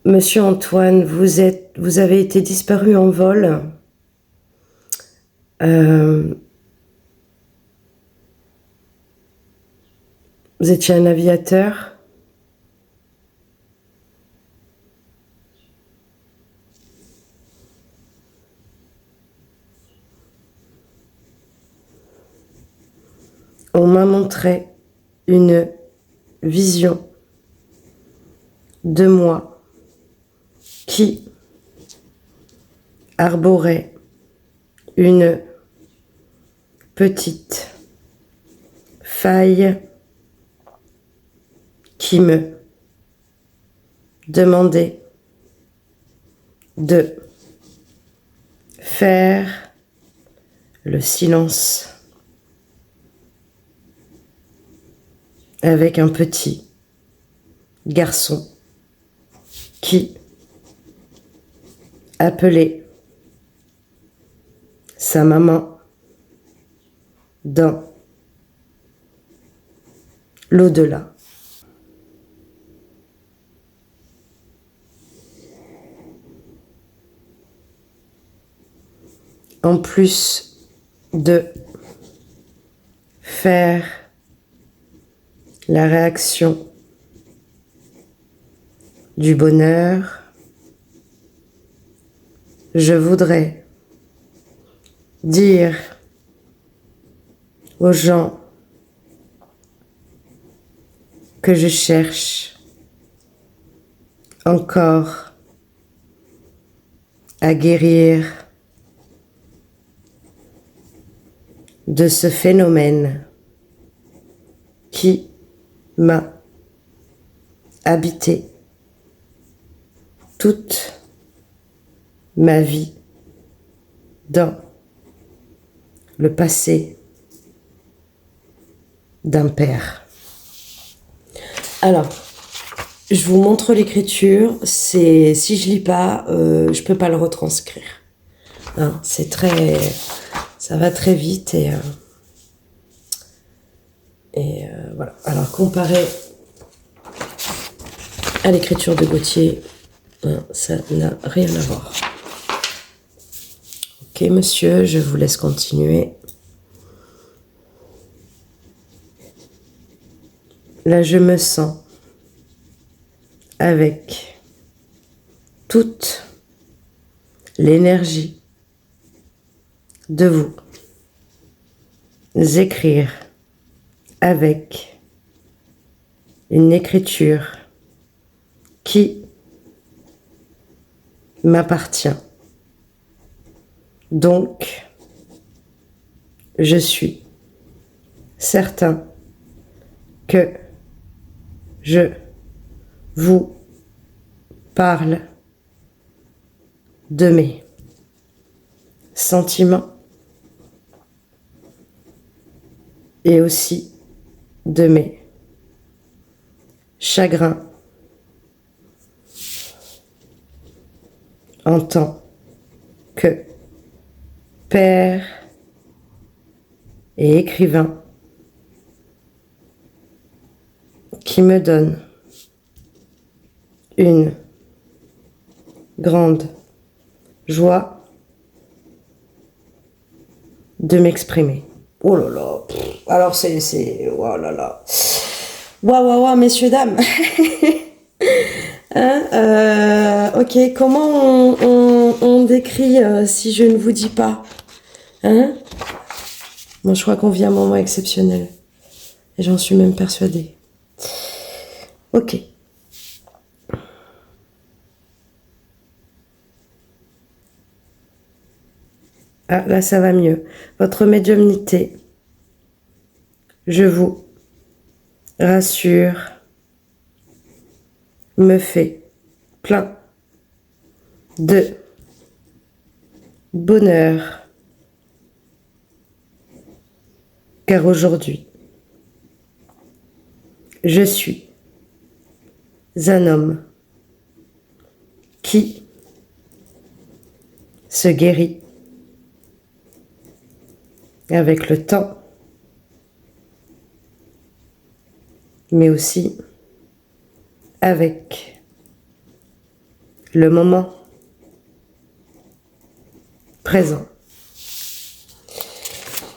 Monsieur Antoine, vous avez été disparu en vol. Vous étiez un aviateur. On m'a montré une vision de moi qui arborait une petite faille qui me demandait de faire le silence avec un petit garçon qui appelait sa maman dans l'au-delà. En plus de faire la réaction du bonheur, je voudrais dire aux gens que je cherche encore à guérir de ce phénomène qui m'a habité toute ma vie dans le passé d'un père. Alors, je vous montre l'écriture. Si je lis pas, je peux pas le retranscrire. Hein, ça va très vite et voilà. Alors comparé à l'écriture de Gauthier, hein, ça n'a rien à voir. Ok, monsieur, je vous laisse continuer. Là, je me sens avec toute l'énergie de vous écrire avec une écriture qui m'appartient. Donc, je suis certain que je vous parle de mes sentiments et aussi de mes chagrins en tant que père et écrivain qui me donne une grande joie de m'exprimer. Oh là là, alors oh là là. Waouh, messieurs, dames. Hein, ok, comment on décrit si je ne vous dis pas? Hein? Bon, je crois qu'on vit un moment exceptionnel. Et j'en suis même persuadée. Ok. Ah, là, ça va mieux. Votre médiumnité, je vous rassure, me fait plein de bonheur. Car aujourd'hui, je suis un homme qui se guérit avec le temps, mais aussi avec le moment présent.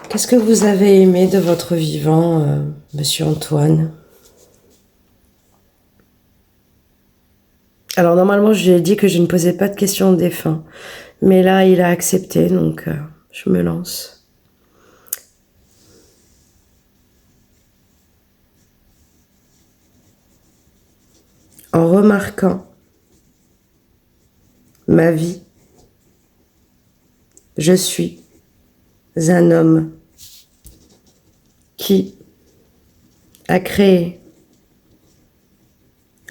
Qu'est-ce que vous avez aimé de votre vivant, Monsieur Antoine? Alors normalement, je lui ai dit que je ne posais pas de questions au défunt. Mais là, il a accepté, donc je me lance. En remarquant ma vie, je suis un homme qui a créé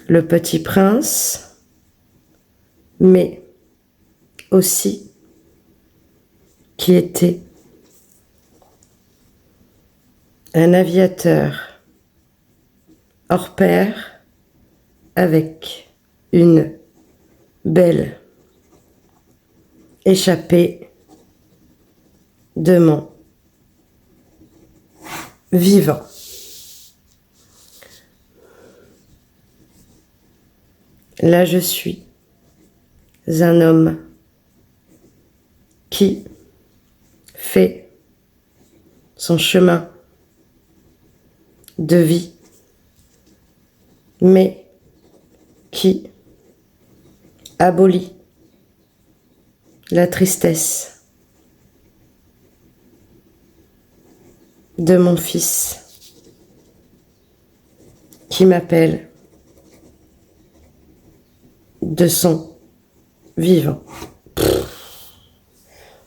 le Petit Prince, mais aussi qui était un aviateur hors pair avec une belle échappée de mon vivant. Là, je suis un homme qui fait son chemin de vie, mais qui abolit la tristesse de mon fils qui m'appelle de son vivant.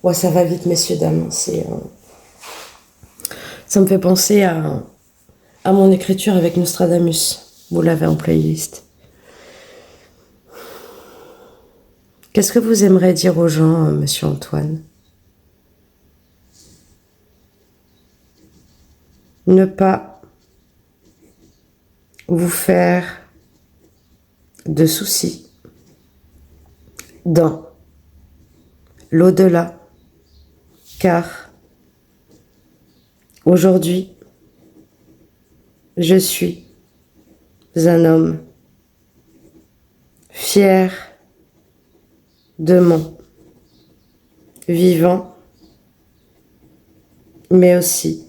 Ouais, ça va vite, messieurs, dames. Ça me fait penser à mon écriture avec Nostradamus. Vous l'avez en playlist. Qu'est-ce que vous aimeriez dire aux gens, Monsieur Antoine? Ne pas vous faire de soucis dans l'au-delà, car aujourd'hui, je suis un homme fier de mon vivant, mais aussi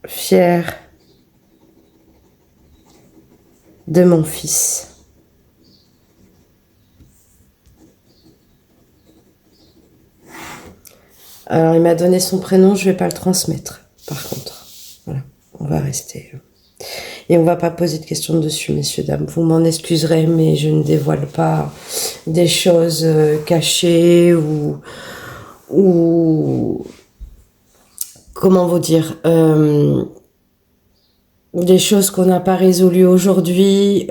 fier de mon fils. Alors, il m'a donné son prénom, je vais pas le transmettre, par contre. Voilà, on va rester. Et on va pas poser de questions dessus, messieurs, dames. Vous m'en excuserez, mais je ne dévoile pas des choses cachées ou comment vous dire, des choses qu'on n'a pas résolues aujourd'hui.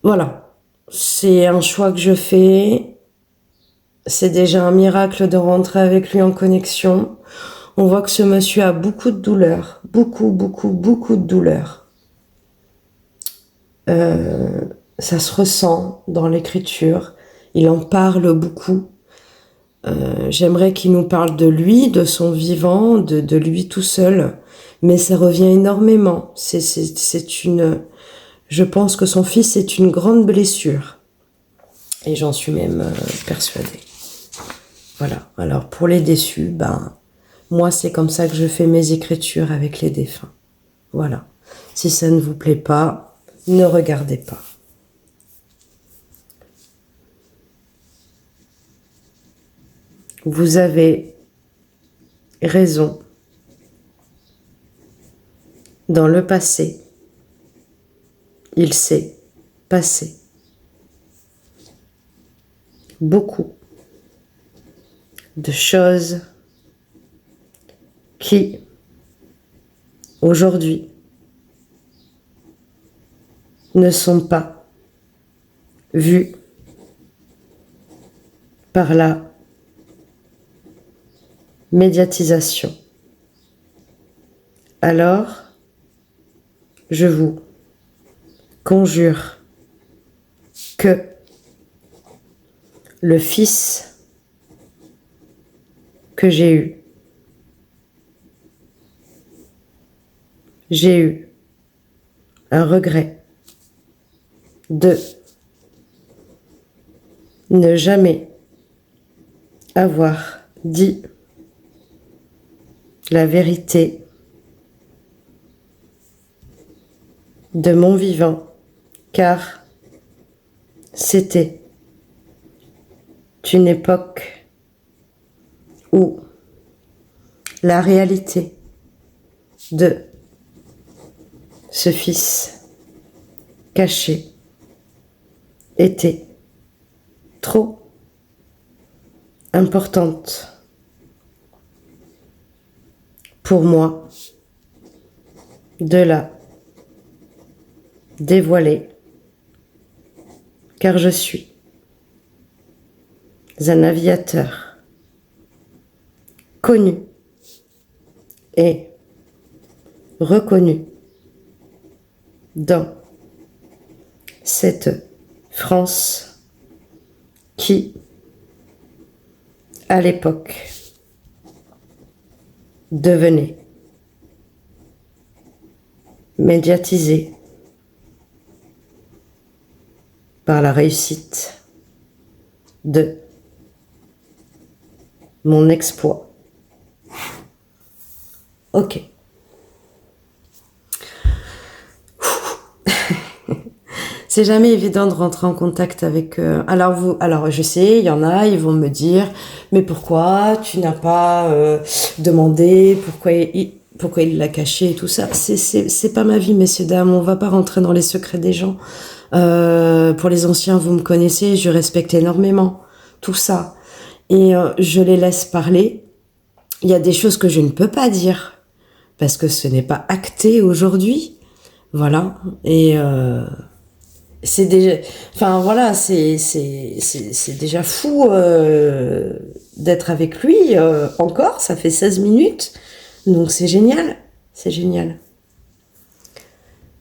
Voilà, c'est un choix que je fais. C'est déjà un miracle de rentrer avec lui en connexion. On voit que ce monsieur a beaucoup de douleurs. Beaucoup, beaucoup, beaucoup de douleurs. Ça se ressent dans l'écriture. Il en parle beaucoup. J'aimerais qu'il nous parle de lui, de son vivant, de lui tout seul. Mais ça revient énormément. Je pense que son fils est une grande blessure. Et j'en suis même persuadée. Voilà. Alors pour les déçus, moi c'est comme ça que je fais mes écritures avec les défunts. Voilà. Si ça ne vous plaît pas, ne regardez pas. Vous avez raison. Dans le passé, il s'est passé beaucoup de choses qui, aujourd'hui, ne sont pas vues par la médiatisation. Alors, je vous conjure que le fils que j'ai eu un regret de ne jamais avoir dit la vérité de mon vivant, car c'était une époque où la réalité de ce fils caché était trop importante pour moi de la dévoiler, car je suis un aviateur connu et reconnu dans cette France qui, à l'époque, devenait médiatisée par la réussite de mon exploit. Ok. C'est jamais évident de rentrer en contact avec... Alors je sais, il y en a, ils vont me dire, mais pourquoi tu n'as pas demandé, pourquoi il l'a caché et tout ça. C'est pas ma vie, messieurs, dames, on va pas rentrer dans les secrets des gens. Pour les anciens, vous me connaissez, je respecte énormément tout ça. Et je les laisse parler. Il y a des choses que je ne peux pas dire, parce que ce n'est pas acté aujourd'hui. Voilà. Et... c'est déjà, enfin voilà, c'est déjà fou d'être avec lui encore. Ça fait 16 minutes, donc c'est génial, c'est génial,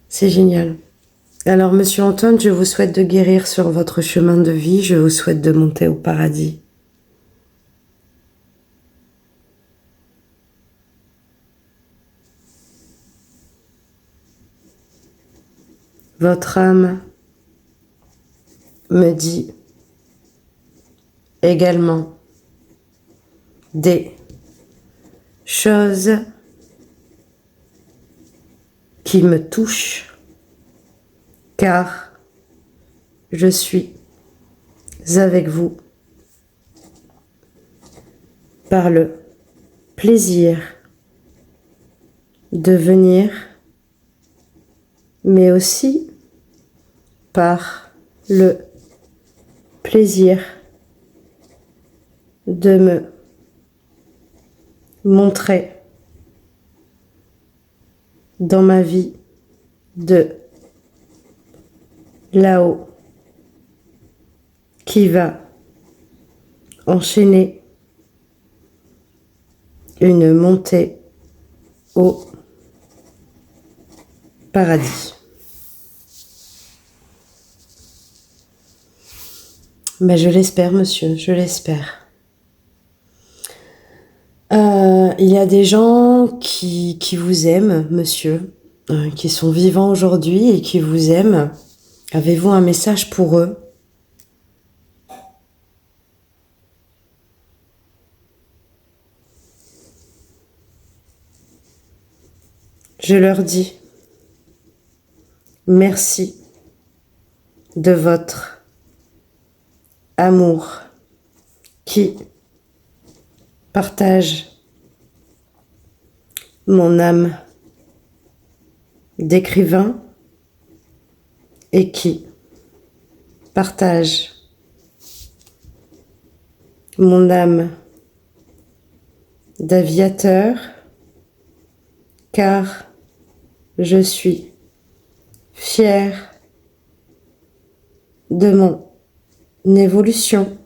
c'est génial. Alors Monsieur Antoine, je vous souhaite de guérir sur votre chemin de vie. Je vous souhaite de monter au paradis. Votre âme me dit également des choses qui me touchent, car je suis avec vous par le plaisir de venir, mais aussi par le plaisir de me montrer dans ma vie de là-haut qui va enchaîner une montée au paradis. Ben, je l'espère, monsieur, je l'espère. Il y a des gens qui vous aiment, monsieur, qui sont vivants aujourd'hui et qui vous aiment. Avez-vous un message pour eux? Je leur dis merci de votre amour qui partage mon âme d'écrivain et qui partage mon âme d'aviateur, car je suis fière de mon évolution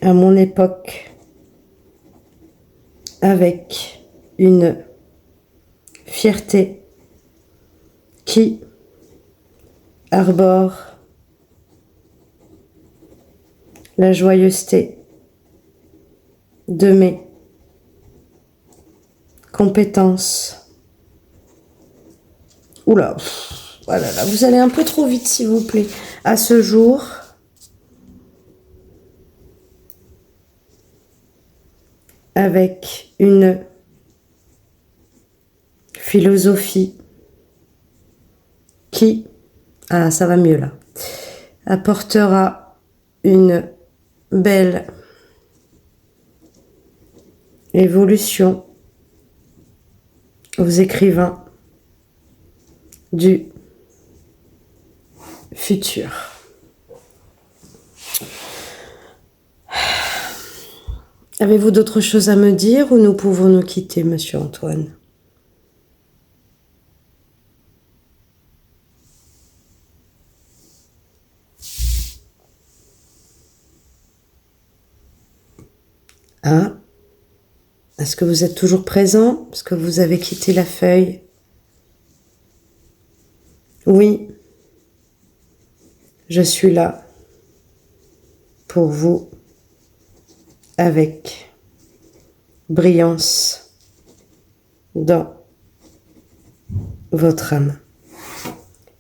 à mon époque avec une fierté qui arbore la joyeuseté de mes compétences. Oula, Voilà, là, vous allez un peu trop vite, s'il vous plaît. À ce jour, avec une philosophie qui, ah, ça va mieux là, apportera une belle évolution aux écrivains du futur. Avez-vous d'autres choses à me dire ou nous pouvons nous quitter, monsieur Antoine? Ah, est-ce que vous êtes toujours présent? Est-ce que vous avez quitté la feuille? Oui, je suis là pour vous avec brillance dans votre âme.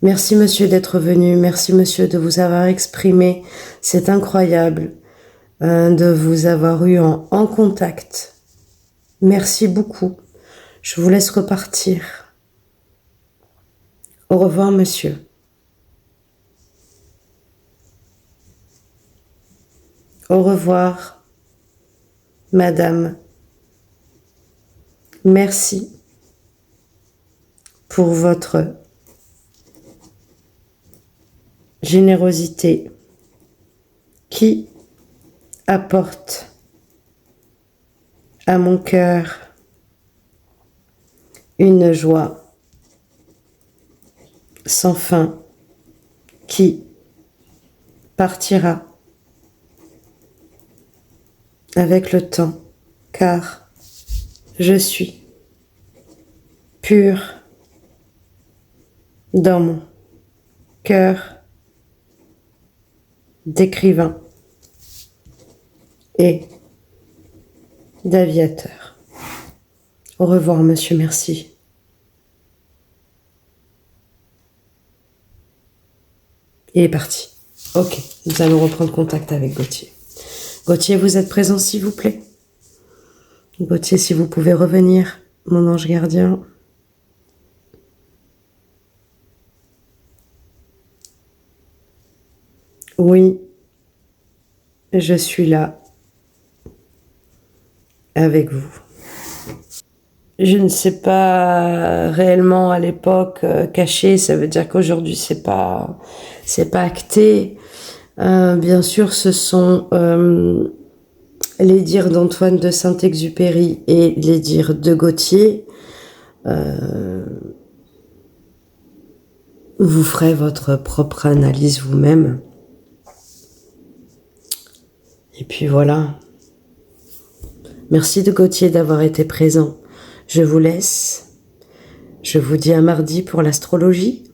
Merci monsieur d'être venu, merci monsieur de vous avoir exprimé, c'est incroyable de vous avoir eu en contact. Merci beaucoup, je vous laisse repartir. Au revoir monsieur. Au revoir madame. Merci pour votre générosité qui apporte à mon cœur une joie sans fin qui partira avec le temps, car je suis pur dans mon cœur d'écrivain et d'aviateur. Au revoir, monsieur, merci. Il est parti. Ok, nous allons reprendre contact avec Gauthier. Gauthier, vous êtes présent, s'il vous plaît? Gauthier, si vous pouvez revenir, mon ange gardien. Oui, je suis là avec vous. Je ne sais pas réellement à l'époque caché, ça veut dire qu'aujourd'hui c'est pas acté. Bien sûr, ce sont les dires d'Antoine de Saint-Exupéry et les dires de Gauthier. Vous ferez votre propre analyse vous-même. Et puis voilà. Merci de Gauthier d'avoir été présent. Je vous laisse. Je vous dis à mardi pour l'astrologie.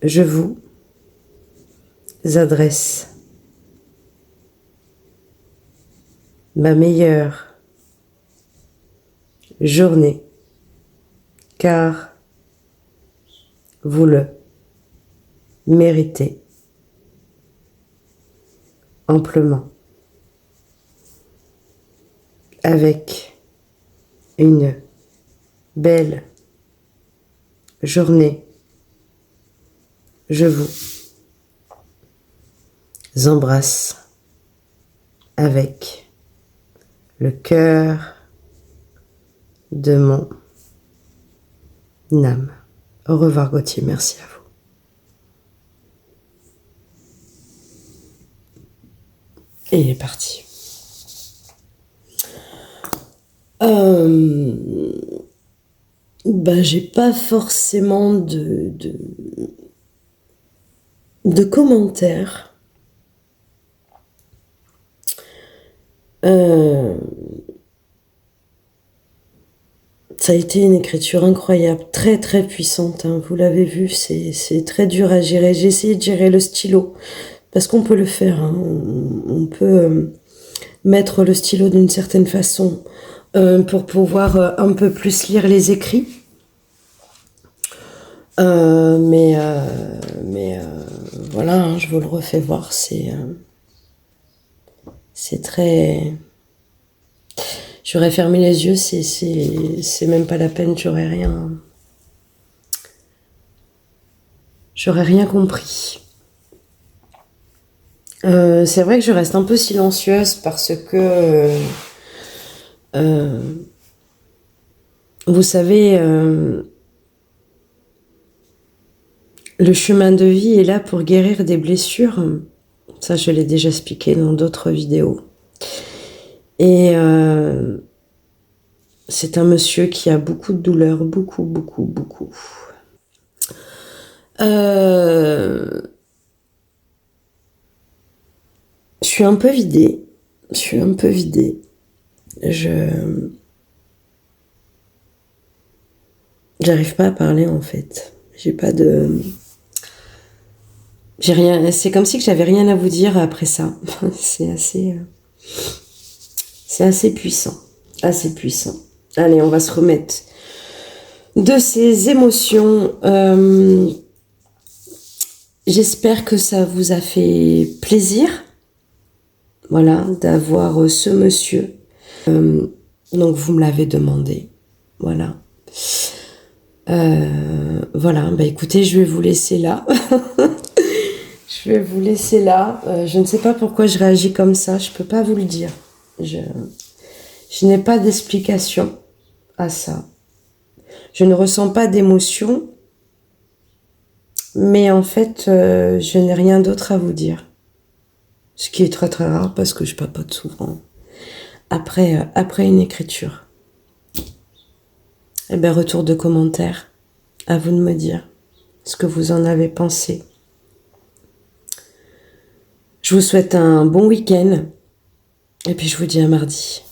Je vous adresse ma meilleure journée, car vous le méritez amplement, avec une belle journée. Je vous embrasse avec le cœur de mon âme. Au revoir Gauthier, merci à vous. Et il est parti. J'ai pas forcément de commentaires. Ça a été une écriture incroyable, très très puissante, hein. Vous l'avez vu, c'est très dur à gérer. J'ai essayé de gérer le stylo Parce qu'on peut le faire, hein. On peut mettre le stylo d'une certaine façon pour pouvoir un peu plus lire les écrits. Mais voilà, hein, je vous le refais voir, c'est très... J'aurais fermé les yeux, c'est même pas la peine, j'aurais rien compris. C'est vrai que je reste un peu silencieuse parce que vous savez, le chemin de vie est là pour guérir des blessures. Ça, je l'ai déjà expliqué dans d'autres vidéos. Et c'est un monsieur qui a beaucoup de douleurs, beaucoup. Je suis un peu vidée. J'arrive pas à parler en fait. J'ai rien. C'est comme si que j'avais rien à vous dire après ça. C'est assez puissant. Assez puissant. Allez, on va se remettre de ces émotions. J'espère que ça vous a fait plaisir. Voilà, d'avoir ce monsieur. Donc vous me l'avez demandé. Voilà. Voilà, bah écoutez, je vais vous laisser là. Je vais vous laisser là. Je ne sais pas pourquoi je réagis comme ça, je peux pas vous le dire. Je n'ai pas d'explication à ça. Je ne ressens pas d'émotion, mais en fait, je n'ai rien d'autre à vous dire. Ce qui est très très rare parce que je papote souvent après une écriture. Eh bien, retour de commentaires. À vous de me dire ce que vous en avez pensé. Je vous souhaite un bon week-end. Et puis je vous dis à mardi.